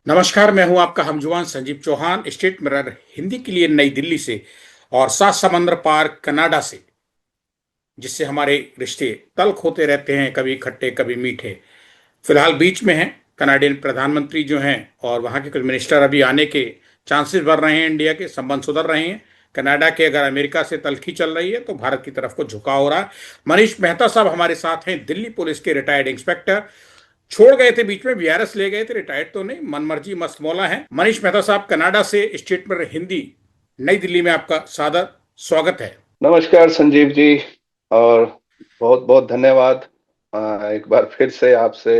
नमस्कार। मैं हूं आपका हमजुआन संजीव चौहान, स्टेट मिरर हिंदी के लिए नई दिल्ली से और सात समंदर पार कनाडा से, जिससे हमारे रिश्ते तल्ख होते रहते हैं, कभी खट्टे कभी मीठे। फिलहाल बीच में हैं कनाडियन प्रधानमंत्री जो हैं, और वहां के कुछ मिनिस्टर अभी आने के चांसेस बढ़ रहे हैं। इंडिया के संबंध सुधर रहे हैं। कनाडा के अगर अमेरिका से तल्खी चल रही है तो भारत की तरफ को झुकाव हो रहा है। मनीष मेहता साहब हमारे साथ हैं, दिल्ली पुलिस के रिटायर्ड इंस्पेक्टर। छोड़ गए थे बीच में, वीआरएस ले गए थे, रिटायर्ड तो नहीं, मनमर्जी मस्त मौला है। मनीष मेहता साहब कनाडा से, स्टेट में हिंदी, नई दिल्ली में आपका सादर स्वागत है। नमस्कार संजीव जी। और बहुत बहुत धन्यवाद। एक बार फिर से आपसे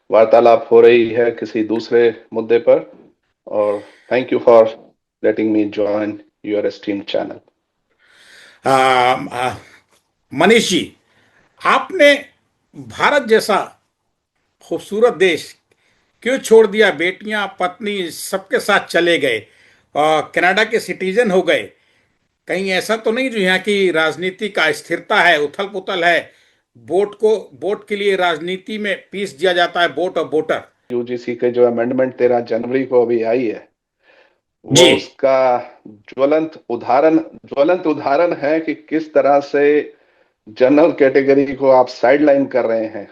वार्तालाप हो रही है किसी दूसरे मुद्दे पर। और thank you for letting me join your esteemed channel. आ, आ, मनीष जी, आपने भारत जैसा खूबसूरत देश क्यों छोड़ दिया? बेटियां पत्नी सबके साथ चले गए और कनाडा के सिटीजन हो गए। कहीं ऐसा तो नहीं जो यहाँ की राजनीति का अस्थिरता है, उथल पुथल है? वोट के लिए राजनीति में पीस दिया जाता है, वोट और वोटर। यूजीसी के जो अमेंडमेंट 13 जनवरी को अभी आई है, वो जी। उसका ज्वलंत उदाहरण है कि किस तरह से जनरल कैटेगरी को आप साइडलाइन कर रहे हैं।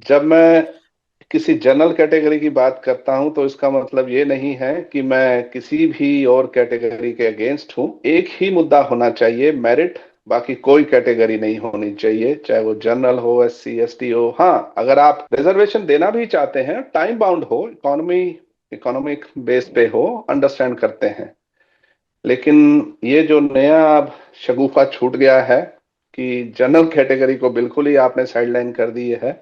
जब मैं किसी जनरल कैटेगरी की बात करता हूं तो इसका मतलब ये नहीं है कि मैं किसी भी और कैटेगरी के अगेंस्ट हूं। एक ही मुद्दा होना चाहिए, मेरिट। बाकी कोई कैटेगरी नहीं होनी चाहिए, चाहे वो जनरल हो, एससी एसटी हो। हाँ, अगर आप रिजर्वेशन देना भी चाहते हैं, टाइम बाउंड हो, इकोनॉमिक बेस पे हो, अंडरस्टैंड करते हैं। लेकिन ये जो नया अब शगुफा छूट गया है कि जनरल कैटेगरी को बिल्कुल ही आपने साइडलाइन कर दी है,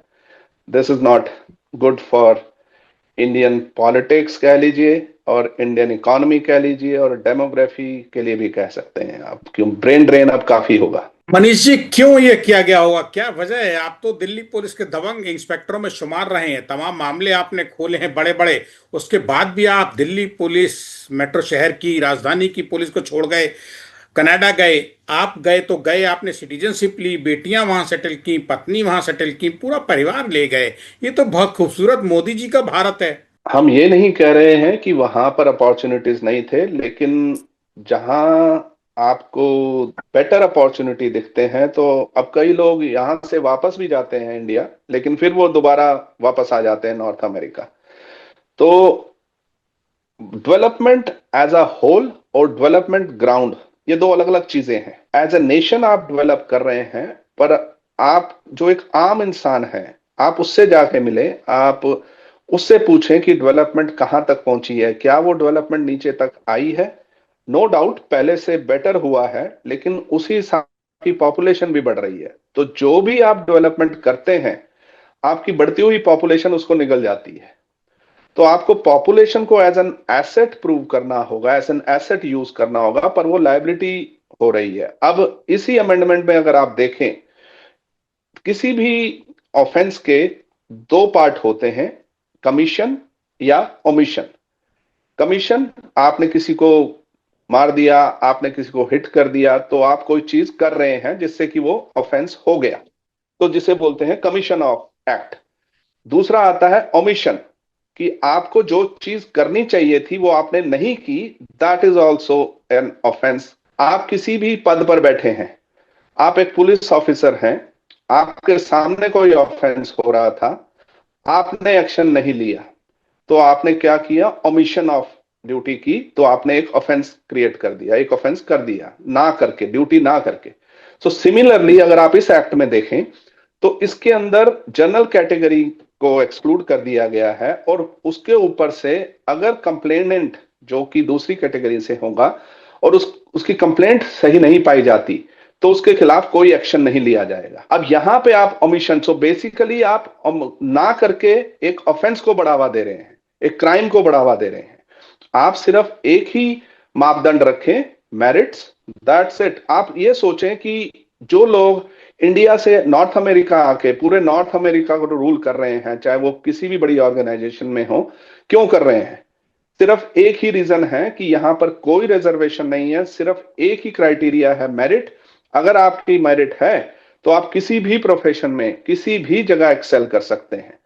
this is not good for Indian politics कह लीजिए, और इंडियन इकोनॉमी कह लीजिए, और डेमोग्राफी के लिए भी कह सकते हैं आप। क्यों ब्रेन ड्रेन अब काफी होगा। मनीष जी, क्यों ये किया गया होगा? क्या वजह है? आप तो दिल्ली पुलिस के दबंग इंस्पेक्टरों में शुमार रहे हैं, तमाम मामले आपने खोले हैं बड़े बड़े। उसके बाद भी आप दिल्ली पुलिस, मेट्रो शहर की, राजधानी की पुलिस को छोड़ गए, कनाडा गए। आप गए तो गए, आपने सिटीजनशिप ली, बेटियां वहां सेटल की, पत्नी वहां सेटल की, पूरा परिवार ले गए। ये तो बहुत खूबसूरत मोदी जी का भारत है। हम ये नहीं कह रहे हैं कि वहां पर अपॉर्चुनिटीज नहीं थे, लेकिन जहां आपको बेटर अपॉर्चुनिटी दिखते हैं, तो अब कई लोग यहां से वापस भी जाते हैं इंडिया, लेकिन फिर वो दोबारा वापस आ जाते हैं नॉर्थ अमेरिका। तो डेवलपमेंट एज अ होल और डेवलपमेंट ग्राउंड, ये दो अलग अलग चीजें हैं। एज ए नेशन आप डेवलप कर रहे हैं, पर आप जो एक आम इंसान है, आप उससे जाके मिले, आप उससे पूछें कि डेवलपमेंट कहां तक पहुंची है, क्या वो डेवलपमेंट नीचे तक आई है। नो डाउट पहले से बेटर हुआ है, लेकिन उसी हिसाब की पॉपुलेशन भी बढ़ रही है। तो जो भी आप डेवलपमेंट करते हैं, आपकी बढ़ती हुई पॉपुलेशन उसको निगल जाती है। तो आपको पॉपुलेशन को एज एन एसेट प्रूव करना होगा, एज एन एसेट यूज करना होगा, पर वो लायबिलिटी हो रही है। अब इसी अमेंडमेंट में अगर आप देखें, किसी भी ऑफेंस के दो पार्ट होते हैं, कमीशन या ओमिशन। कमीशन, आपने किसी को मार दिया, आपने किसी को हिट कर दिया, तो आप कोई चीज कर रहे हैं जिससे कि वो ऑफेंस हो गया, तो जिसे बोलते हैं कमीशन ऑफ एक्ट। दूसरा आता है ओमिशन, कि आपको जो चीज करनी चाहिए थी वो आपने नहीं की, that is also an offence. आप किसी भी पद पर बैठे हैं, आप एक पुलिस ऑफिसर हैं, आपके सामने कोई ऑफेंस हो रहा था, आपने एक्शन नहीं लिया, तो आपने क्या किया? ओमिशन ऑफ ड्यूटी की, तो आपने एक ऑफेंस क्रिएट कर दिया, एक ऑफेंस कर दिया ना करके, ड्यूटी ना करके। सो सिमिलरली अगर आप इस एक्ट में देखें, तो इसके अंदर जनरल कैटेगरी को एक्सक्लूड कर दिया गया है, और उसके ऊपर से अगर कंप्लेनेंट जो कि दूसरी कैटेगरी से होगा और उसकी कंप्लेंट सही नहीं पाई जाती, तो उसके खिलाफ कोई एक्शन नहीं लिया जाएगा। अब यहां पे आप ओमिशन, सो बेसिकली आप ना करके एक ऑफेंस को बढ़ावा दे रहे हैं, एक क्राइम को बढ़ावा दे रहे हैं। आप सिर्फ एक ही मापदंड रखें, मेरिट्स, दैट्स इट। आप ये सोचें कि जो लोग इंडिया से नॉर्थ अमेरिका आके पूरे नॉर्थ अमेरिका को रूल कर रहे हैं, चाहे वो किसी भी बड़ी ऑर्गेनाइजेशन में हो, क्यों कर रहे हैं? सिर्फ एक ही रीजन है कि यहां पर कोई रिजर्वेशन नहीं है, सिर्फ एक ही क्राइटेरिया है, मेरिट। अगर आपकी मेरिट है तो आप किसी भी प्रोफेशन में किसी भी जगह एक्सेल कर सकते हैं।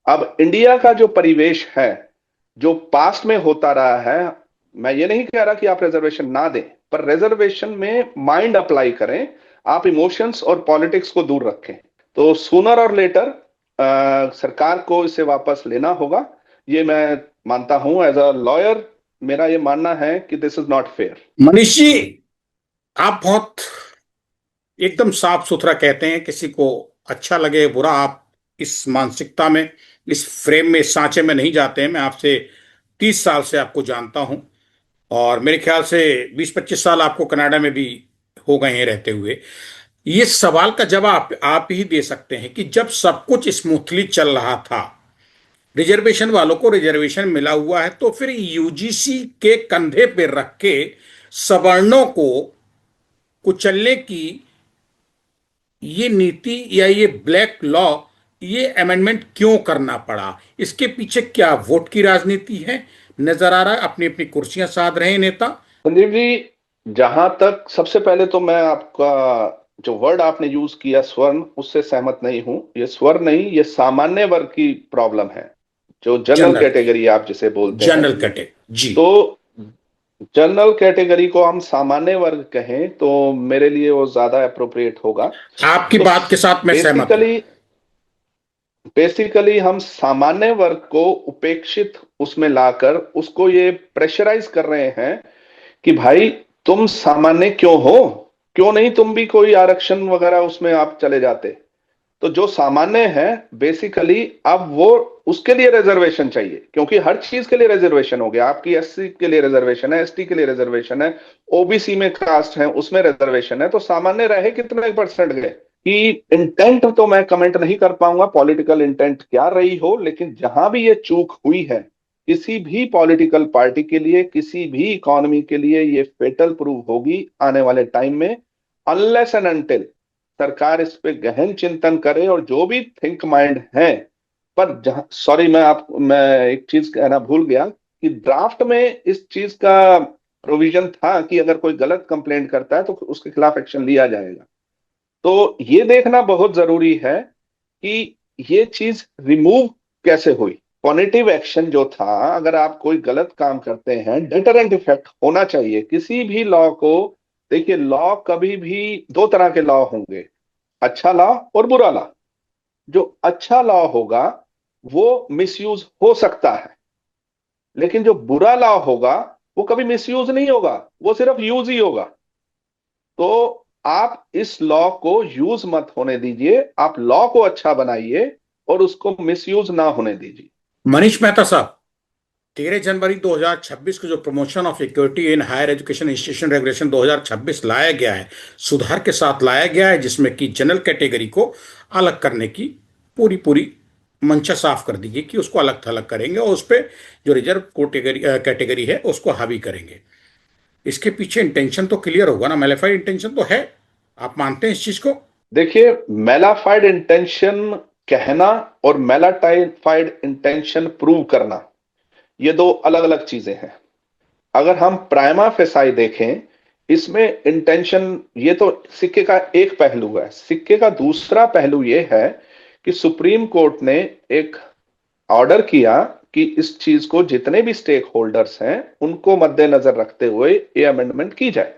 अब इंडिया का जो परिवेश है, जो पास्ट में होता रहा है, मैं ये नहीं कह रहा कि आप रिजर्वेशन ना दें, पर रिजर्वेशन में माइंड अप्लाई करें, आप इमोशंस और पॉलिटिक्स को दूर रखें। तो सूनर और लेटर सरकार को इसे वापस लेना होगा, ये मैं मानता हूं। एज अ लॉयर मेरा ये मानना है कि this is not fair. Manish ji, आप बहुत एकदम साफ सुथरा कहते हैं, किसी को अच्छा लगे बुरा, आप इस मानसिकता में, इस फ्रेम में, इस सांचे में नहीं जाते हैं। मैं आपसे 30 साल से आपको जानता हूं, और मेरे ख्याल से 20-25 साल आपको कनाडा में भी हो गए हैं रहते हुए। ये सवाल का जवाब आप ही दे सकते हैं कि जब सब कुछ स्मूथली चल रहा था, रिजर्वेशन वालों को रिजर्वेशन मिला हुआ है, तो फिर यूजीसी के कंधे पे रख के सवर्णों को कुचलने की ये नीति या ये ब्लैक लॉ, ये अमेंडमेंट क्यों करना पड़ा? इसके पीछे क्या वोट की राजनीति है? नजर आ रहा है अपनी अपनी कुर्सियां साध रहे हैं नेता। संदीप जी, जहां तक सबसे पहले तो मैं आपका जो वर्ड आपने यूज किया स्वर्ण, उससे सहमत नहीं हूं। ये स्वर्ण नहीं, ये सामान्य वर्ग की प्रॉब्लम है, जो जनरल जनरल कैटेगरी आप जिसे बोलते हैं। जनरल कैटेगरी जी। तो जनरल कैटेगरी को हम सामान्य वर्ग कहें तो मेरे लिए वो ज्यादा अप्रोप्रिएट होगा। आपकी तो बात के साथ मैं सहमत हूं। बेसिकली बेसिकली हम सामान्य वर्ग को उपेक्षित उसमें लाकर उसको ये प्रेशराइज कर रहे हैं कि भाई तुम सामान्य क्यों हो, क्यों नहीं तुम भी कोई आरक्षण वगैरह उसमें आप चले जाते। तो जो सामान्य है बेसिकली अब वो, उसके लिए रिजर्वेशन चाहिए, क्योंकि हर चीज के लिए रिजर्वेशन हो गया। आपकी एससी के लिए रिजर्वेशन है, एसटी के लिए रिजर्वेशन है, ओबीसी में कास्ट है उसमें रिजर्वेशन है, तो सामान्य रहे कितने परसेंट गए कि इंटेंट तो मैं कमेंट नहीं कर पाऊंगा पॉलिटिकल इंटेंट क्या रही हो, लेकिन जहां भी ये चूक हुई है किसी भी पॉलिटिकल पार्टी के लिए, किसी भी इकोनॉमी के लिए, ये फेटल प्रूव होगी आने वाले टाइम में, अनलेस एंड अनटिल सरकार इस पे गहन चिंतन करे। और जो भी थिंक माइंड है, पर जहां, सॉरी मैं एक चीज कहना भूल गया कि ड्राफ्ट में इस चीज का प्रोविजन था कि अगर कोई गलत कंप्लेंट करता है तो उसके खिलाफ एक्शन लिया जाएगा। तो ये देखना बहुत जरूरी है कि ये चीज रिमूव कैसे हुई। पॉजिटिव एक्शन जो था, अगर आप कोई गलत काम करते हैं, डेटरेंट इफेक्ट होना चाहिए किसी भी लॉ को। देखिए, लॉ कभी भी दो तरह के लॉ होंगे, अच्छा लॉ और बुरा लॉ। जो अच्छा लॉ होगा वो मिसयूज हो सकता है, लेकिन जो बुरा लॉ होगा वो कभी मिसयूज नहीं होगा, वो सिर्फ यूज ही होगा। तो आप इस लॉ को यूज मत होने दीजिए, आप लॉ को अच्छा बनाइए और उसको मिसयूज ना होने दीजिए। मनीष मेहता साहब, 13 जनवरी 2026 को जो promotion of equity in higher education institution regulation 2026 लाया गया है, सुधार के साथ लाया गया है, जिसमें कि जनरल कैटेगरी को अलग करने की पूरी पूरी मंशा साफ कर दी गई कि उसको अलग थलग करेंगे, और उस पर जो रिजर्व कैटेगरी कैटेगरी है उसको हावी करेंगे। इसके पीछे इंटेंशन तो क्लियर होगा ना, मेलिफाइड इंटेंशन तो है। आप मानते हैं इस चीज को? देखिए, मेलाफाइड इंटेंशन कहना और मेलाटाइफाइड इंटेंशन प्रूव करना, ये दो अलग अलग चीजें हैं। अगर हम प्राइमा फेसाई देखें, इसमें इंटेंशन, ये तो सिक्के का एक पहलू है। सिक्के का दूसरा पहलू ये है कि सुप्रीम कोर्ट ने एक ऑर्डर किया कि इस चीज को जितने भी स्टेक होल्डर्स हैं उनको मद्देनजर रखते हुए ये अमेंडमेंट की जाए।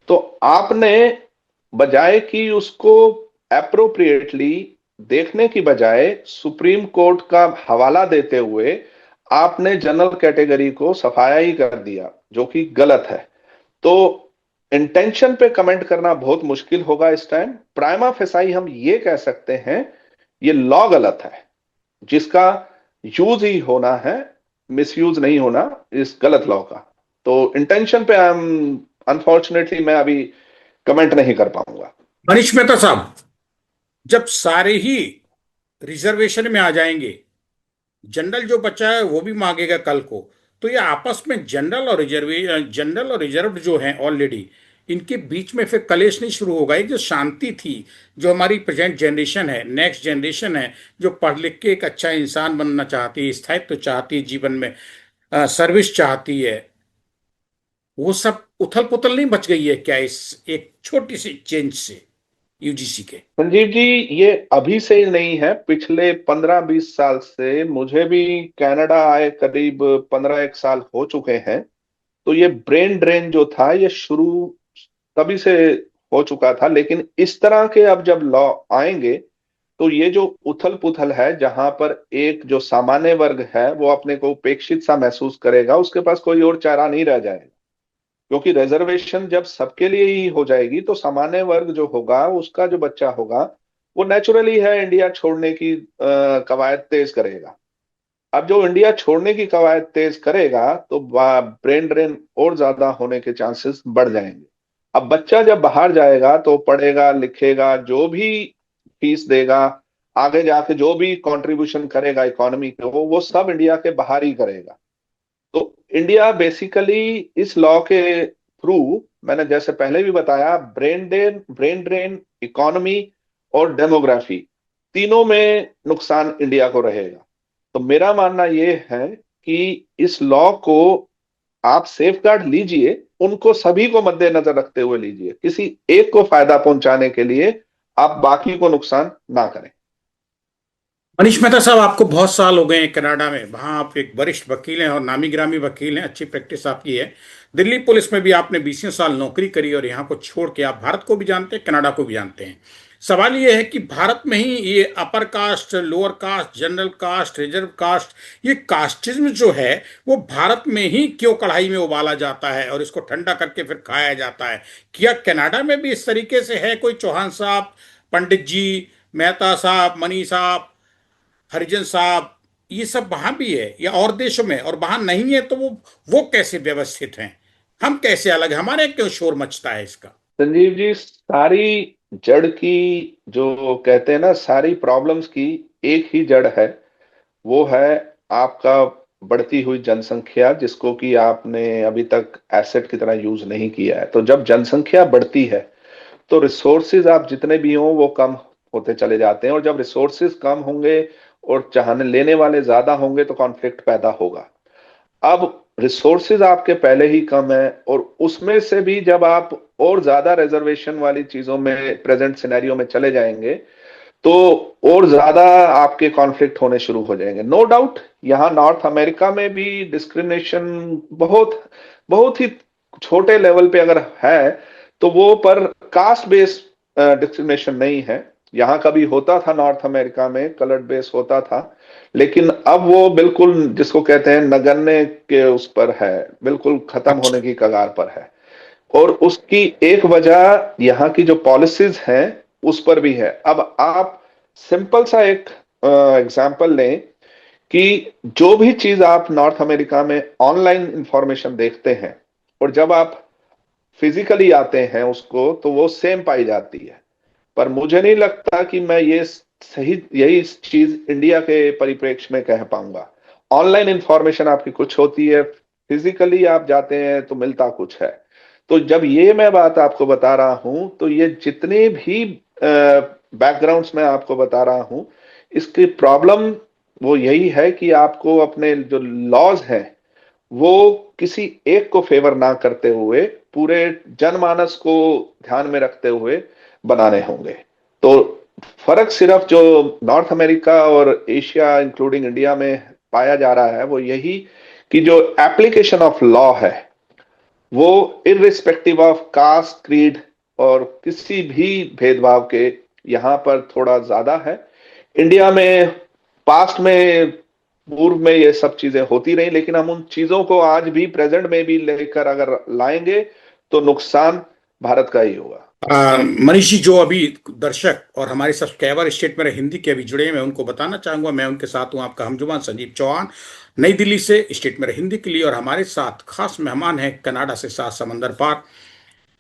तो आपने, बजाय कि उसको एप्रोप्रिएटली देखने की बजाय सुप्रीम कोर्ट का हवाला देते हुए आपने जनरल कैटेगरी को सफाया ही कर दिया, जो कि गलत है। तो इंटेंशन पे कमेंट करना बहुत मुश्किल होगा इस टाइम। प्राइमा फेसाई हम ये कह सकते हैं ये लॉ गलत है, जिसका यूज ही होना है, मिसयूज नहीं होना इस गलत लॉ का। तो इंटेंशन पे आई एम, अनफॉर्चुनेटली मैं अभी कमेंट नहीं कर पाऊंगा। मनीष मेहता साहब, जब सारे ही रिजर्वेशन में आ जाएंगे, जनरल जो बचा है वो भी मांगेगा कल को, तो ये आपस में जनरल और रिजर्व जो हैं ऑलरेडी, इनके बीच में फिर कलेश नहीं शुरू होगा? एक जो शांति थी, जो हमारी प्रेजेंट जनरेशन है, नेक्स्ट जनरेशन है, जो पढ़ लिख के एक अच्छा इंसान बनना चाहती है, स्थायित्व चाहती है जीवन में, सर्विस चाहती है, वो सब उथल पुथल नहीं बच गई है क्या इस एक छोटी सी चेंज से? यूजीसी के? संजीव जी, ये अभी से ही नहीं है, पिछले 15-20 साल से मुझे भी कनाडा आए करीब 15 एक साल हो चुके हैं। तो ये ब्रेन ड्रेन जो था ये शुरू तभी से हो चुका था, लेकिन इस तरह के अब जब लॉ आएंगे तो ये जो उथल पुथल है, जहां पर एक जो सामान्य वर्ग है वो अपने को उपेक्षित सा महसूस करेगा, उसके पास कोई और चारा नहीं रह जाएगा। क्योंकि रिजर्वेशन जब सबके लिए ही हो जाएगी तो सामान्य वर्ग जो होगा, उसका जो बच्चा होगा, वो नेचुरली है इंडिया छोड़ने की कवायद तेज करेगा। अब जो इंडिया छोड़ने की कवायद तेज करेगा तो ब्रेन ड्रेन और ज्यादा होने के चांसेस बढ़ जाएंगे। अब बच्चा जब बाहर जाएगा तो पढ़ेगा लिखेगा, जो भी फीस देगा, आगे जाके जो भी कंट्रीब्यूशन करेगा इकोनॉमी को, वो सब इंडिया के बाहर ही करेगा। तो इंडिया बेसिकली इस लॉ के थ्रू, मैंने जैसे पहले भी बताया, ब्रेन ड्रेन इकोनॉमी और डेमोग्राफी तीनों में नुकसान इंडिया को रहेगा। तो मेरा मानना ये है कि इस लॉ को आप सेफ गार्ड लीजिए, उनको सभी को मद्देनजर रखते हुए लीजिए, किसी एक को फायदा पहुंचाने के लिए आप बाकी को नुकसान ना करें। मनीष मेहता साहब, आपको बहुत साल हो गए हैं कनाडा में, वहां आप एक वरिष्ठ वकील हैं और नामी गिरामी वकील हैं, अच्छी प्रैक्टिस आपकी है। दिल्ली पुलिस में भी आपने 20 साल नौकरी करी और यहाँ को छोड़ के आप भारत को भी जानते हैं, कनाडा को भी जानते हैं। सवाल ये है कि भारत में ही ये upper caste, lower caste, general caste, reserve caste, ये कास्टिज्म जो है वो भारत में ही क्यों कढ़ाई में उबाला जाता है और इसको ठंडा करके फिर खाया जाता है? क्या कनाडा में भी इस तरीके से है? कोई चौहान साहब, पंडित जी, मेहता साहब, मनी साहब, हरिजन साहब, ये सब वहां भी है या और देशों में? और वहां नहीं है तो वो कैसे व्यवस्थित हैं? हम कैसे अलग हैं? हमारे क्यों शोर मचता है इसका? संजीव जी, सारी जड़ की, जो कहते हैं ना, सारी प्रॉब्लम्स की एक ही जड़ है। वो है आपका बढ़ती हुई जनसंख्या, जिसको कि आपने अभी तक एसेट की तरह यूज नहीं किया है। तो जब जनसंख्या बढ़ती है तो रिसोर्सेज आप जितने भी हों वो कम होते चले जाते हैं, और जब रिसोर्सेज कम होंगे और चाहने लेने वाले ज्यादा होंगे तो कॉन्फ्लिक्ट पैदा होगा। अब रिसोर्सेज आपके पहले ही कम है, और उसमें से भी जब आप और ज्यादा रिजर्वेशन वाली चीजों में, प्रेजेंट सिनेरियो में चले जाएंगे, तो और ज्यादा आपके कॉन्फ्लिक्ट होने शुरू हो जाएंगे। नो डाउट यहाँ नॉर्थ अमेरिका में भी डिस्क्रिमिनेशन बहुत बहुत ही छोटे लेवल पे अगर है, तो वो पर कास्ट बेस्ड डिस्क्रिमिनेशन नहीं है। यहाँ कभी होता था, नॉर्थ अमेरिका में कलर बेस होता था, लेकिन अब वो बिल्कुल, जिसको कहते हैं, नगण्य के उस पर है, बिल्कुल खत्म अच्छा। होने की कगार पर है। और उसकी एक वजह यहाँ की जो पॉलिसीज हैं उस पर भी है। अब आप सिंपल सा एक एग्जांपल लें कि जो भी चीज आप नॉर्थ अमेरिका में ऑनलाइन इंफॉर्मेशन देखते हैं, और जब आप फिजिकली आते हैं उसको, तो वो सेम पाई जाती है। पर मुझे नहीं लगता कि मैं ये सही, यही चीज इंडिया के परिप्रेक्ष्य में कह पाऊंगा। ऑनलाइन इंफॉर्मेशन आपकी कुछ होती है, फिजिकली आप जाते हैं तो मिलता कुछ है। तो जब ये मैं बात आपको बता रहा हूं, तो ये जितने भी बैकग्राउंड्स मैं आपको बता रहा हूं, इसकी प्रॉब्लम वो यही है कि आपको अपने जो लॉज हैं वो किसी एक को फेवर ना करते हुए पूरे जनमानस को ध्यान में रखते हुए बनाने होंगे। तो फर्क सिर्फ जो नॉर्थ अमेरिका और एशिया इंक्लूडिंग इंडिया में पाया जा रहा है वो यही, कि जो एप्लीकेशन ऑफ लॉ है वो इररिस्पेक्टिव ऑफ कास्ट, क्रीड और किसी भी भेदभाव के यहाँ पर थोड़ा ज्यादा है। इंडिया में पास्ट में, पूर्व में ये सब चीजें होती रही, लेकिन हम उन चीजों को आज भी प्रेजेंट में भी लेकर अगर लाएंगे तो नुकसान भारत का ही होगा। मनीष जी, जो अभी दर्शक और हमारे सब्सक्राइबर स्टेट में हिंदी के अभी जुड़े हैं, मैं उनको बताना चाहूंगा, मैं उनके साथ हूं, आपका हमजुमान संजीव चौहान, नई दिल्ली से, स्टेट में हिंदी के लिए। और हमारे साथ खास मेहमान हैं कनाडा से, सात समंदर पार,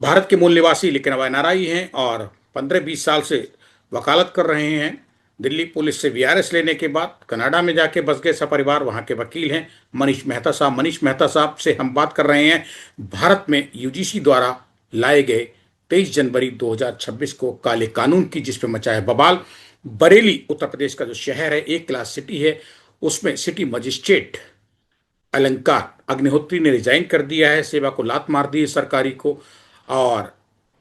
भारत के मूल निवासी लेकिन अब एनआरआई हैं और 15-20 साल से वकालत कर रहे हैं। दिल्ली पुलिस से वीआरएस लेने के बाद कनाडा में जाके बस गए सपरिवार, वहाँ के वकील हैं मनीष मेहता साहब। मनीष मेहता साहब से हम बात कर रहे हैं भारत में यूजीसी द्वारा लाए गए 23 जनवरी 2026 को काले कानून की, जिस पे मचा है बवाल। बरेली उत्तर प्रदेश का जो शहर है, एक क्लास सिटी है, उसमें सिटी मजिस्ट्रेट अलंकार अग्निहोत्री ने रिजाइन कर दिया है, सेवा को लात मार दी है सरकारी को, और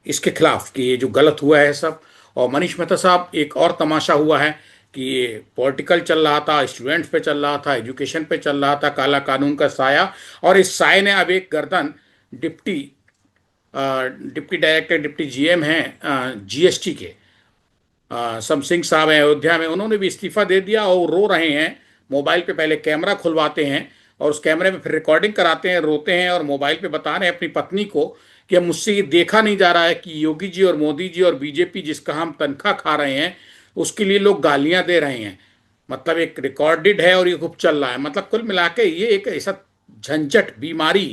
इसके खिलाफ कि ये जो गलत हुआ है सब। और मनीष मेहता साहब, एक और तमाशा हुआ है कि ये पॉलिटिकल चल रहा था, स्टूडेंट्स पे चल रहा था, एजुकेशन पे चल रहा था, काला कानून का साया, और इस साये ने अब एक गर्दन deputy deputy director, deputy GM हैं जीएसटी के, सम सिंह साहब हैं अयोध्या में, उन्होंने भी इस्तीफा दे दिया और वो रो रहे हैं। मोबाइल पे पहले कैमरा खुलवाते हैं और उस कैमरे में फिर रिकॉर्डिंग कराते हैं, रोते हैं और मोबाइल पे बता रहे हैं अपनी पत्नी को कि अब मुझसे ये देखा नहीं जा रहा है कि योगी जी और मोदी जी और बीजेपी जिसका हम तनख्वाह खा रहे हैं उसके लिए लोग गालियां दे रहे हैं। मतलब एक रिकॉर्डेड है और ये खूब चल रहा है। मतलब कुल मिला के ये एक ऐसा झंझट, बीमारी,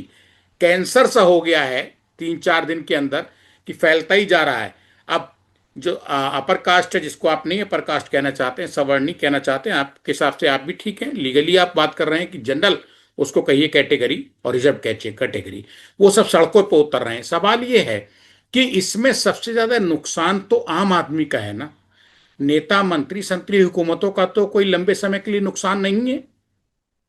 कैंसर सा हो गया है 3-4 दिन के अंदर, कि फैलता ही जा रहा है। अब जो अपर कास्ट है, जिसको आप नहीं अपर कास्ट कहना चाहते हैं, सवर्णी कहना चाहते हैं, आपके हिसाब से आप भी ठीक हैं, लीगली आप बात कर रहे हैं कि जनरल उसको कहिए कैटेगरी, और रिजर्व कैटेगरी, वो सब सड़कों पर उतर रहे हैं। सवाल ये है कि इसमें सबसे ज्यादा नुकसान तो आम आदमी का है ना। नेता मंत्री संतरी हुकूमतों का तो कोई लंबे समय के लिए नुकसान नहीं है।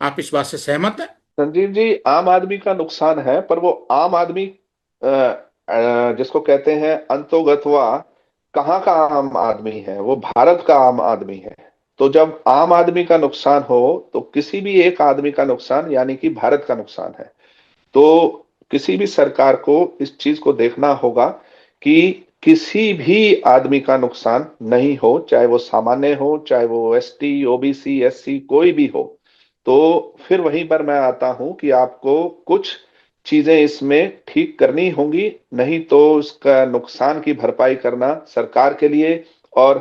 आप इस बात से सहमत हैं? संजीव जी, आम आदमी का नुकसान है, पर वो आम आदमी जिसको कहते हैं अंतोगत्वा, कहाँ का आम आदमी है? वो भारत का आम आदमी है। तो जब आम आदमी का नुकसान हो तो किसी भी एक आदमी का नुकसान यानी कि भारत का नुकसान है। तो किसी भी सरकार को इस चीज को देखना होगा कि किसी भी आदमी का नुकसान नहीं हो, चाहे वो सामान्य हो, चाहे वो एसटी, ओबीसी, एससी, कोई भी हो। तो फिर वहीं पर मैं आता हूं कि आपको कुछ चीजें इसमें ठीक करनी होंगी, नहीं तो इसका नुकसान की भरपाई करना सरकार के लिए और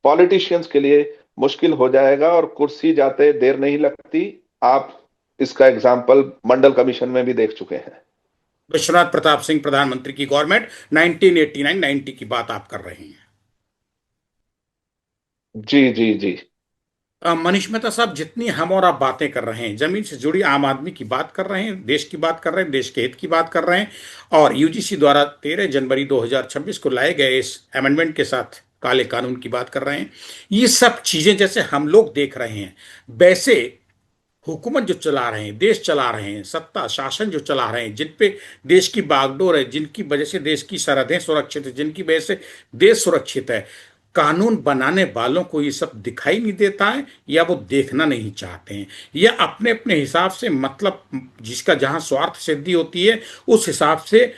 पॉलिटिशियंस के लिए मुश्किल हो जाएगा और कुर्सी जाते देर नहीं लगती। आप इसका एग्जाम्पल मंडल कमीशन में भी देख चुके हैं। विश्वनाथ प्रताप सिंह प्रधानमंत्री की गवर्नमेंट, 1989-90 की बात आप कर रहे हैं। जी जी जी। मनीष मेहता साहब, जितनी हम और आप बातें कर रहे हैं, जमीन से जुड़ी आम आदमी की बात कर रहे हैं, देश की बात कर रहे हैं, देश के हित की बात कर रहे हैं, और यूजीसी द्वारा 13 जनवरी 2026 को लाए गए इस अमेंडमेंट के साथ काले कानून की बात कर रहे हैं। ये सब चीजें जैसे हम लोग देख रहे हैं, वैसे हुकूमत जो चला रहे हैं, देश चला रहे हैं, सत्ता शासन जो चला रहे हैं, जिन पे देश की बागडोर है, जिनकी वजह से देश की सरहदें सुरक्षित है, जिनकी वजह से देश सुरक्षित है, कानून बनाने वालों को ये सब दिखाई नहीं देता है, या वो देखना नहीं चाहते हैं, या अपने अपने हिसाब से, मतलब जिसका जहां स्वार्थ सिद्धि होती है उस हिसाब से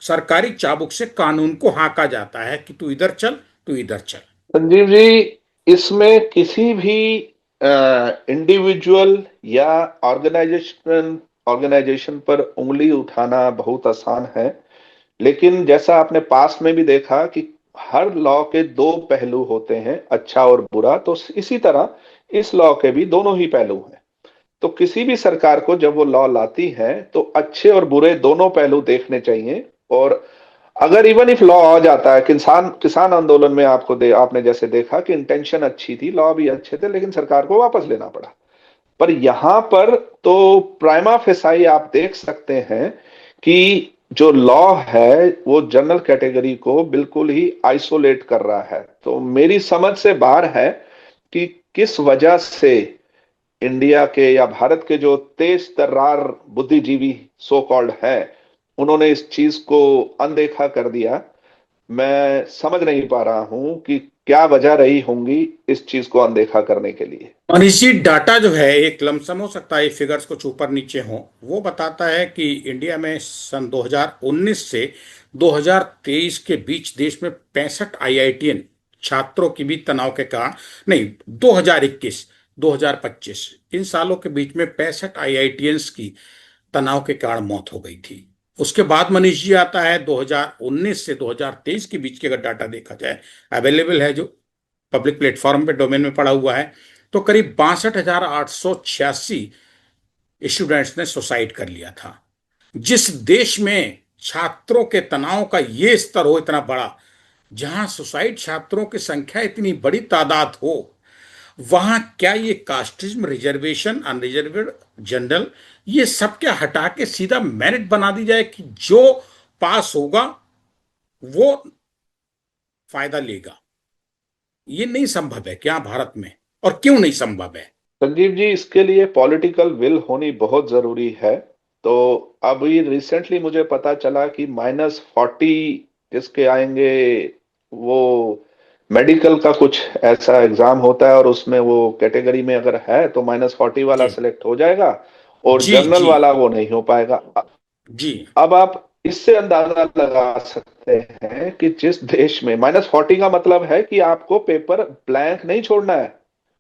सरकारी चाबुक से कानून को हाँका जाता है कि तू इधर चल, तू इधर चल। संजीव जी, इसमें किसी भी इंडिविजुअल या ऑर्गेनाइजेशन ऑर्गेनाइजेशन पर उंगली उठाना बहुत आसान है। लेकिन जैसा आपने पास्ट में भी देखा कि हर लॉ के दो पहलू होते हैं, अच्छा और बुरा, तो इसी तरह इस लॉ के भी दोनों ही पहलू हैं। तो किसी भी सरकार को जब वो लॉ लाती है तो अच्छे और बुरे दोनों पहलू देखने चाहिए। और अगर इवन इफ लॉ आ जाता है, किसान किसान आंदोलन में आपने जैसे देखा कि इंटेंशन अच्छी थी, लॉ भी अच्छे थे, लेकिन सरकार को वापस लेना पड़ा। पर यहां पर तो प्राइमा फेसाई आप देख सकते हैं कि जो लॉ है वो जनरल कैटेगरी को बिल्कुल ही आइसोलेट कर रहा है। तो मेरी समझ से बाहर है कि किस वजह से इंडिया के या भारत के जो तेज तर्रार बुद्धिजीवी सो कॉल्ड है, उन्होंने इस चीज को अनदेखा कर दिया। मैं समझ नहीं पा रहा हूं कि क्या वजह रही होंगी इस चीज को अनदेखा करने के लिए। मनीष जी, डाटा जो है एक लमसम हो सकता है, फिगर्स कुछ ऊपर नीचे हो, वो बताता है कि इंडिया में सन 2019 से 2023 के बीच देश में 65 आईआईटीएन छात्रों की भी तनाव के कारण, नहीं, 2021 2025 इन सालों के बीच में 65 आईआईटीएंस की तनाव के कारण मौत हो गई थी। उसके बाद मनीष जी आता है 2019 से 2023 के बीच के, अगर डाटा देखा जाए, अवेलेबल है जो पब्लिक प्लेटफॉर्म पे डोमेन में पड़ा हुआ है, तो करीब 62,886 स्टूडेंट्स ने सुसाइड कर लिया था। जिस देश में छात्रों के तनाव का ये स्तर हो इतना बड़ा, जहां सुसाइड छात्रों की संख्या इतनी बड़ी तादाद हो, वहां क्या ये कास्टिज्म, रिजर्वेशन, अनरिजर्वेड, जनरल, ये सब क्या हटा के सीधा मेरिट बना दी जाए कि जो पास होगा वो फायदा लेगा? ये नहीं संभव है क्या भारत में, और क्यों नहीं संभव है? संजीव जी, इसके लिए पॉलिटिकल विल होनी बहुत जरूरी है। तो अभी रिसेंटली मुझे पता चला कि -40 जिसके आएंगे वो मेडिकल का कुछ ऐसा एग्जाम होता है और उसमें वो कैटेगरी में अगर है तो -40 वाला जी सिलेक्ट हो जाएगा, और जी जनरल जी वाला वो नहीं हो पाएगा। जी अब आप इससे अंदाजा लगा सकते हैं कि जिस देश में -40 का मतलब है कि आपको पेपर ब्लैंक नहीं छोड़ना है।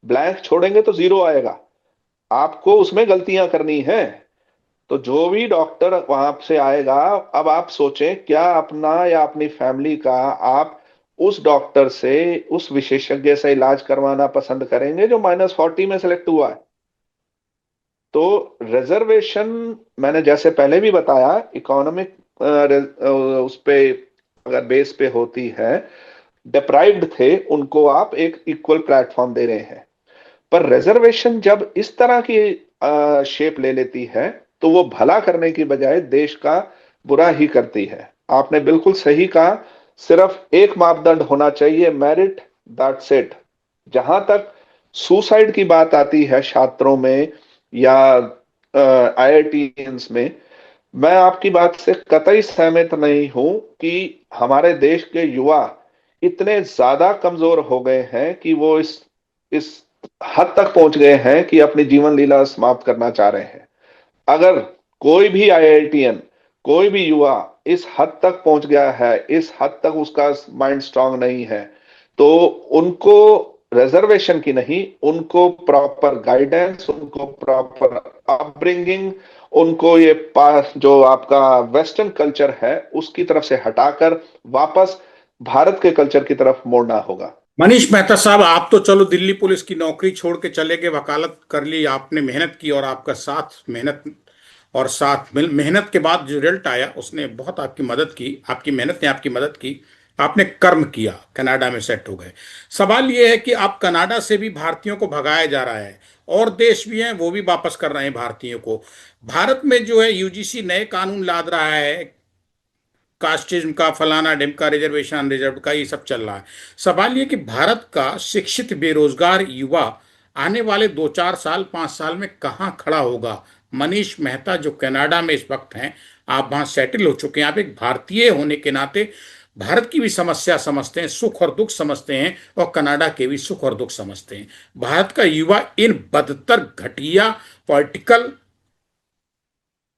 ब्लैंक छोड़ेंगे तो जीरो आएगा, आपको उसमें गलतियां करनी है। तो जो भी डॉक्टर वहां से आएगा, अब आप सोचें क्या अपना या अपनी फैमिली का आप उस डॉक्टर से, उस विशेषज्ञ से इलाज करवाना पसंद करेंगे जो -40 में सेलेक्ट हुआ है? तो रिजर्वेशन, मैंने जैसे पहले भी बताया, इकोनॉमिक उस पे अगर बेस पे होती है, डिप्राइव्ड थे उनको आप एक इक्वल प्लेटफॉर्म दे रहे हैं। पर रिजर्वेशन जब इस तरह की शेप ले लेती है तो वो भला करने की बजाय देश का बुरा ही करती है। आपने बिल्कुल सही कहा, सिर्फ एक मापदंड होना चाहिए, मेरिट, दैट्स इट। जहां तक सुसाइड की बात आती है छात्रों में या आईआईटीएंस में, मैं आपकी बात से कतई सहमत नहीं हूं कि हमारे देश के युवा इतने ज्यादा कमजोर हो गए हैं कि वो इस हद तक पहुंच गए हैं कि अपनी जीवन लीला समाप्त करना चाह रहे हैं। अगर कोई भी आईआईटीएन, कोई भी युवा इस हद तक पहुंच गया है, इस हद तक उसका माइंड स्ट्रांग नहीं है, तो उनको रिजर्वेशन की नहीं, उनको प्रॉपर गाइडेंस, उनको प्रॉपर अपब्रिंगिंग, उनको ये जो आपका वेस्टर्न कल्चर है उसकी तरफ से हटाकर वापस भारत के कल्चर की तरफ मोड़ना होगा। मनीष मेहता साहब, आप तो चलो दिल्ली पुलिस की नौकरी छोड़ के चले गए, वकालत कर ली, आपने मेहनत की और आपका साथ मेहनत, और साथ मेहनत के बाद जो रिजल्ट आया उसने बहुत आपकी मदद की, आपकी मेहनत ने आपकी मदद की, आपने कर्म किया, कनाडा में सेट हो गए। सवाल यह है कि आप कनाडा से भी भारतीयों को भगाया जा रहा है, और देश भी हैं वो भी वापस कर रहे हैं भारतीयों को। भारत में जो है यूजीसी नए कानून लाद रहा है, कास्टिज्म का, फलाना ढिमका, रिजर्वेशन रिजर्व का, ये सब चल रहा है। सवाल ये कि भारत का शिक्षित बेरोजगार युवा आने वाले 2-4 साल 5 साल में कहाँ खड़ा होगा? मनीष मेहता जो कनाडा में इस वक्त हैं, आप वहां सेटल हो चुके हैं, आप एक भारतीय होने के नाते भारत की भी समस्या समझते हैं, सुख और दुख समझते हैं, और कनाडा के भी सुख और दुख समझते हैं। भारत का युवा इन बदतर, घटिया, पॉलिटिकल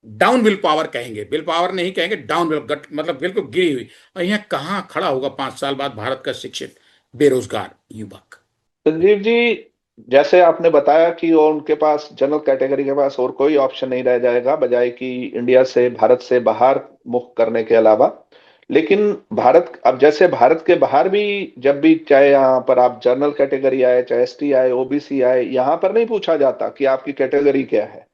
डाउन विल पावर, कहेंगे विल पावर नहीं कहेंगे, डाउन विल, मतलब बिल्कुल गिरी हुई, और यहाँ कहाँ खड़ा होगा 5 साल बाद भारत का शिक्षित बेरोजगार युवक? संजीव जी, जैसे आपने बताया कि वो उनके पास, जनरल कैटेगरी के पास और कोई ऑप्शन नहीं रह जाएगा बजाय कि इंडिया से, भारत से बाहर मुख करने के अलावा। लेकिन भारत, अब जैसे भारत के बाहर भी जब भी, चाहे यहाँ पर आप जनरल कैटेगरी आए, चाहे एसटी आए, ओबीसी आए, यहाँ पर नहीं पूछा जाता कि आपकी कैटेगरी क्या है।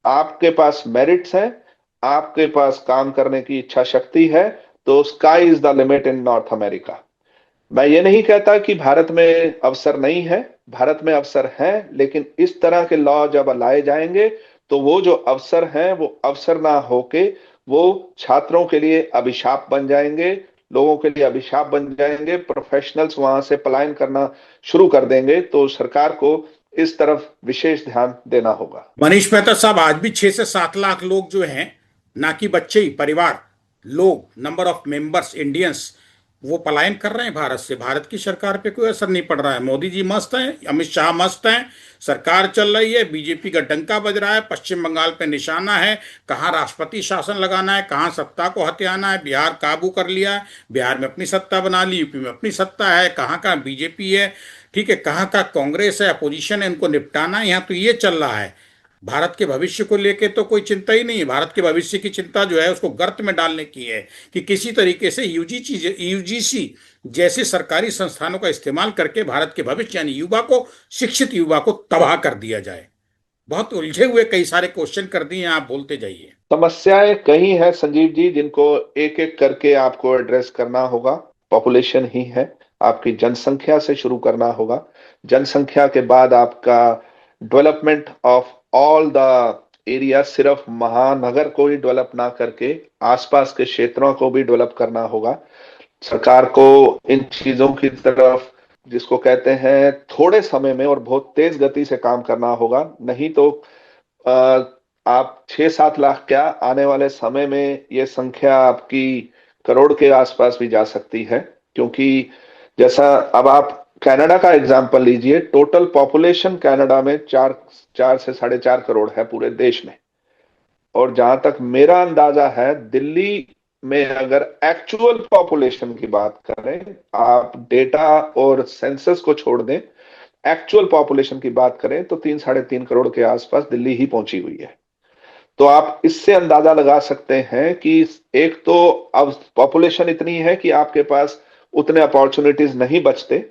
आपके पास मेरिट्स हैं, आपके पास काम करने की इच्छा शक्ति है, तो sky is the limit in north America. मैं ये नहीं कहता कि भारत में अवसर नहीं है, भारत में अवसर हैं, लेकिन इस तरह के लॉ जब लाए जाएंगे तो वो जो अवसर हैं वो अवसर ना होके वो छात्रों के लिए अभिशाप बन जाएंगे, लोगों के लिए अभिशाप बन जाएंगे, प्रोफेशनल्स वहां से पलायन करना शुरू कर देंगे। तो सरकार को इस तरफ विशेष ध्यान देना होगा। मनीष मेहता साहब, आज भी 6 से 7 लाख लोग जो हैं, ना कि बच्चे ही, परिवार, लोग, नंबर ऑफ मेंबर्स, इंडियंस, वो पलायन कर रहे हैं भारत से। भारत की सरकार पे कोई असर नहीं पड़ रहा है। मोदी जी मस्त हैं, अमित शाह मस्त हैं, सरकार चल रही है, बीजेपी का डंका बज रहा है, पश्चिम बंगाल पे निशाना है, कहाँ राष्ट्रपति शासन लगाना है, कहाँ सत्ता को हथियाना है। बिहार काबू कर लिया है, बिहार में अपनी सत्ता बना ली, यूपी में अपनी सत्ता है, कहाँ कहाँ बीजेपी है, ठीक है, कहाँ कहाँ कांग्रेस है, अपोजिशन है, इनको निपटाना है। यहाँ तो ये चल रहा है। भारत के भविष्य को लेके तो कोई चिंता ही नहीं है। भारत के भविष्य की चिंता जो है उसको गर्त में डालने की है, कि किसी तरीके से यूजीसी जैसे सरकारी संस्थानों का इस्तेमाल करके भारत के भविष्य यानी युवा को, शिक्षित युवा को तबाह कर दिया जाए। बहुत उलझे हुए कई सारे क्वेश्चन कर दिए हैं, आप बोलते जाइए। समस्याएं कई हैं संजीव जी, जिनको एक एक करके आपको एड्रेस करना होगा। पॉपुलेशन ही है, आपकी जनसंख्या से शुरू करना होगा। जनसंख्या के बाद आपका development of all the area, सिर्फ महानगर को ही डेवलप ना करके आसपास के क्षेत्रों को भी डेवलप करना होगा। सरकार को इन चीजों की तरफ, जिसको कहते हैं, थोड़े समय में और बहुत तेज गति से काम करना होगा। नहीं तो आप 6-7 लाख क्या, आने वाले समय में ये संख्या आपकी करोड़ के आसपास भी जा सकती है। क्योंकि जैसा अब आप कनाडा का एग्जांपल लीजिए, टोटल पॉपुलेशन कनाडा में 4 से 4.5 करोड़ है पूरे देश में। और जहां तक मेरा अंदाजा है, दिल्ली में अगर एक्चुअल पॉपुलेशन की बात करें, आप डेटा और सेंसस को छोड़ दें, एक्चुअल पॉपुलेशन की बात करें तो 3-3.5 करोड़ के आसपास दिल्ली ही पहुंची हुई है। तो आप इससे अंदाजा लगा सकते हैं कि एक तो अब पॉपुलेशन इतनी है कि आपके पास उतने अपॉर्चुनिटीज नहीं बचते,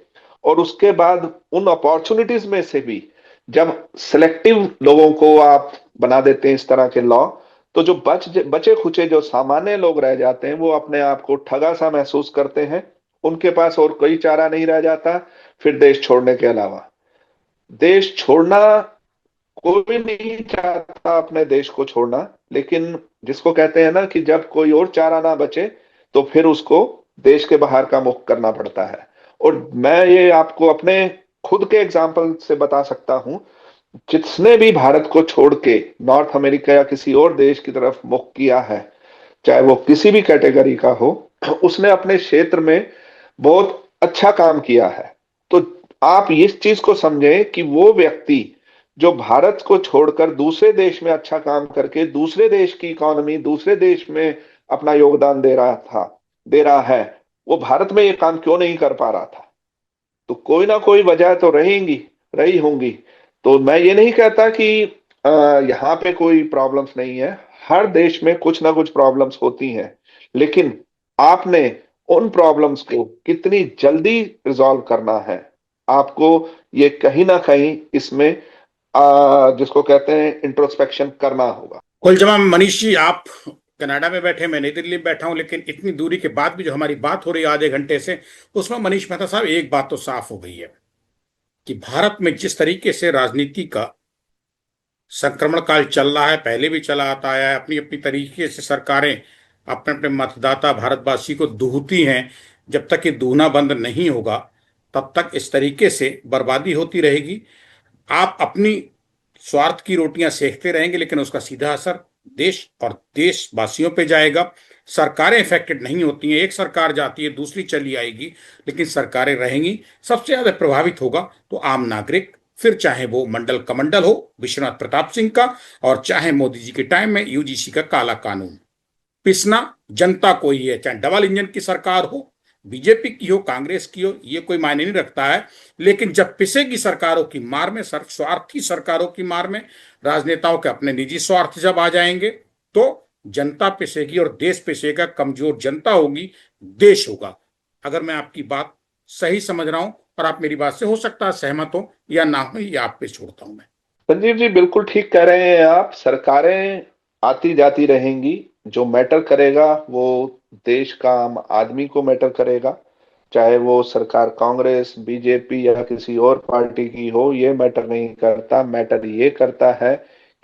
और उसके बाद उन अपॉर्चुनिटीज में से भी जब सिलेक्टिव लोगों को आप बना देते हैं इस तरह के लॉ, तो जो बचे खुचे जो सामान्य लोग रह जाते हैं वो अपने आप को ठगा सा महसूस करते हैं। उनके पास और कोई चारा नहीं रह जाता फिर देश छोड़ने के अलावा। देश छोड़ना, कोई नहीं चाहता अपने देश को छोड़ना, लेकिन जिसको कहते हैं ना कि जब कोई और चारा ना बचे तो फिर उसको देश के बाहर का मुख करना पड़ता है। और मैं ये आपको अपने खुद के एग्जाम्पल से बता सकता हूं, जिसने भी भारत को छोड़ के नॉर्थ अमेरिका या किसी और देश की तरफ मुख किया है, चाहे वो किसी भी कैटेगरी का हो, उसने अपने क्षेत्र में बहुत अच्छा काम किया है। तो आप इस चीज को समझें कि वो व्यक्ति जो भारत को छोड़कर दूसरे देश में अच्छा काम करके दूसरे देश की इकोनॉमी, दूसरे देश में अपना योगदान दे रहा है, वो भारत में ये काम क्यों नहीं कर पा रहा था? तो कोई ना कोई वजह तो रही होंगी। तो मैं ये नहीं कहता कि यहाँ पे कोई प्रॉब्लम्स नहीं है, हर देश में कुछ ना कुछ प्रॉब्लम्स होती हैं, लेकिन आपने उन प्रॉब्लम्स को कितनी जल्दी रिजॉल्व करना है, आपको ये कहीं ना कहीं इसमें जिसको कहते हैं इंट्रोस्पेक्शन करना होगा। कुल जमा मनीष जी, आप कनाडा में बैठे, मैं नई दिल्ली में बैठा हूं, लेकिन इतनी दूरी के बाद भी जो हमारी बात हो रही है आधे घंटे से, उसमें मनीष मेहता साहब एक बात तो साफ हो गई है कि भारत में जिस तरीके से राजनीति का संक्रमण काल चल रहा है, पहले भी चला आता आया है, अपनी अपनी तरीके से सरकारें अपने अपने मतदाता भारतवासी को दूहती हैं। जब तक ये दूहना बंद नहीं होगा तब तक इस तरीके से बर्बादी होती रहेगी। आप अपनी स्वार्थ की रोटियां सेकते रहेंगे, लेकिन उसका सीधा असर देश और देशवासियों पे जाएगा। सरकारें इफेक्टेड नहीं होती हैं, एक सरकार जाती है दूसरी चली आएगी, लेकिन सरकारें रहेंगी। सबसे ज्यादा प्रभावित होगा तो आम नागरिक, फिर चाहे वो मंडल कमंडल हो विश्वनाथ प्रताप सिंह का, और चाहे मोदी जी के टाइम में यूजीसी का काला कानून। पिसना जनता को ही है, चाहे डबल इंजन की सरकार हो, बीजेपी की हो, कांग्रेस की हो, ये कोई मायने नहीं रखता है। लेकिन जब पिसेगी सरकारों की मार में, स्वार्थी सरकारों की मार में, राजनेताओं के अपने निजी स्वार्थ जब आ जाएंगे, तो जनता पिसेगी और देश पिसेगा। कमजोर जनता होगी, देश होगा। अगर मैं आपकी बात सही समझ रहा हूं और आप मेरी बात से हो सकता है सहमत हो या ना हो, ये आप पे छोड़ता हूं मैं। संजीव जी बिल्कुल ठीक कह रहे हैं आप। सरकारें आती जाती रहेंगी, जो मैटर करेगा वो देश का आम आदमी को मैटर करेगा। चाहे वो सरकार कांग्रेस, बीजेपी या किसी और पार्टी की हो, ये मैटर नहीं करता। मैटर ये करता है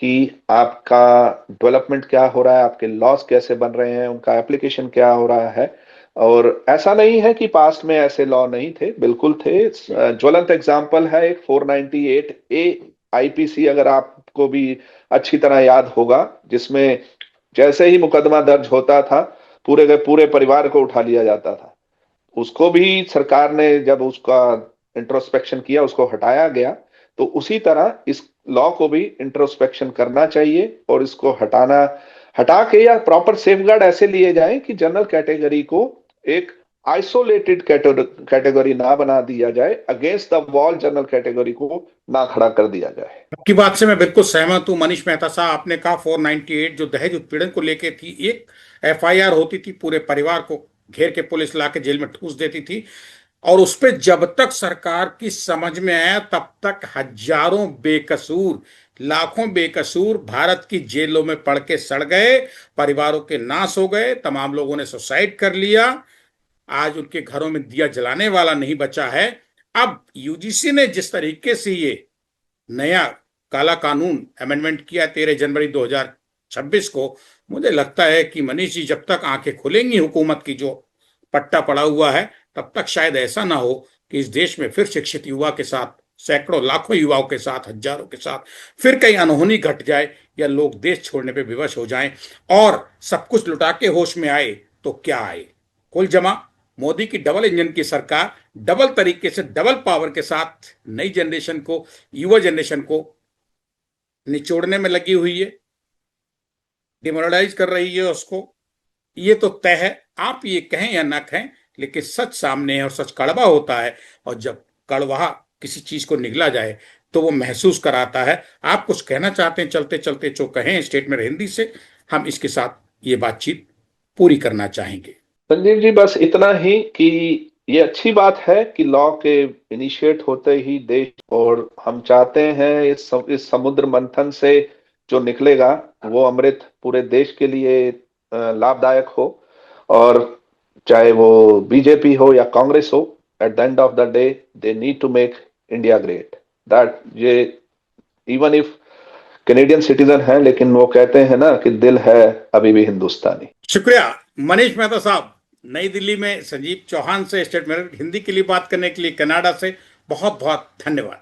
कि आपका डेवलपमेंट क्या हो रहा है, आपके लॉस कैसे बन रहे हैं, उनका एप्लीकेशन क्या हो रहा है। और ऐसा नहीं है कि पास्ट में ऐसे लॉ नहीं थे, बिल्कुल थे। ज्वलंत एग्जाम्पल है एक 498A आईपीसी, अगर आपको भी अच्छी तरह याद होगा, जिसमें जैसे ही मुकदमा दर्ज होता था पूरे के पूरे परिवार को उठा लिया जाता था। उसको भी सरकार ने जब उसका इंट्रोस्पेक्शन किया, उसको हटाया गया। तो उसी तरह इस लॉ को भी इंट्रोस्पेक्शन करना चाहिए, और इसको हटा के या प्रॉपर सेफगार्ड ऐसे लिए जाए कि जनरल कैटेगरी को एक आइसोलेटेड कैटेगरी ना बना दिया जाए, against the wall general category को ना खड़ा कर दिया जाए। आपकी बात से मैं बिल्कुल सहमत हूं मनीष मेहता साहब। आपने कहा 498 जो दहेज उत्पीड़न को लेके थी, एक एफआईआर होती थी, पूरे परिवार को घेर के पुलिस लाके जेल में ठूस देती थी, और उस पे जब तक सरकार की समझ में आया तब तक हजारों बेकसूर, लाखों बेकसूर भारत की जेलों में पड़ के सड़ गए, परिवारों के नाश हो गए, तमाम लोगों ने सुसाइड कर लिया। आज उनके घरों में दिया जलाने वाला नहीं बचा है। अब यूजीसी ने जिस तरीके से ये नया काला कानून अमेंडमेंट किया 13 जनवरी 2026 को, मुझे लगता है कि मनीष जी जब तक आंखें खुलेंगी हुकूमत की, जो पट्टा पड़ा हुआ है, तब तक शायद ऐसा ना हो कि इस देश में फिर शिक्षित युवा के साथ, सैकड़ों लाखों युवाओं के साथ, हजारों के साथ फिर कहीं अनहोनी घट जाए, या लोग देश छोड़ने पे विवश हो जाएं और सब कुछ लुटा के होश में आए तो क्या आए। कुल जमा मोदी की डबल इंजन की सरकार डबल तरीके से, डबल पावर के साथ नई जनरेशन को, युवा जनरेशन को निचोड़ने में लगी हुई है, डिमोरलाइज कर रही है उसको। ये तो तय है, आप ये कहें या ना कहें, लेकिन सच सामने है और सच कड़वा होता है। और जब कड़वा किसी चीज को निगला जाए तो वो महसूस कराता है। आप कुछ कहना चाहते हैं चलते चलते, जो कहें स्टेटमेंट हिंदी से, हम इसके साथ ये बातचीत पूरी करना चाहेंगे। संजीव जी, बस इतना ही कि ये अच्छी बात है कि लॉ के इनिशिएट होते ही देश, और हम चाहते हैं इस समुद्र मंथन से जो निकलेगा वो अमृत पूरे देश के लिए लाभदायक हो। और चाहे वो बीजेपी हो या कांग्रेस हो, at the end of the day they need to make India great. That ये इवन इफ कैनेडियन सिटीजन है, लेकिन वो कहते हैं ना कि दिल है अभी भी हिंदुस्तानी। शुक्रिया मनीष मेहता साहब, नई दिल्ली में संजीव चौहान से स्टेटमेंट हिंदी के लिए बात करने के लिए कनाडा से बहुत बहुत धन्यवाद।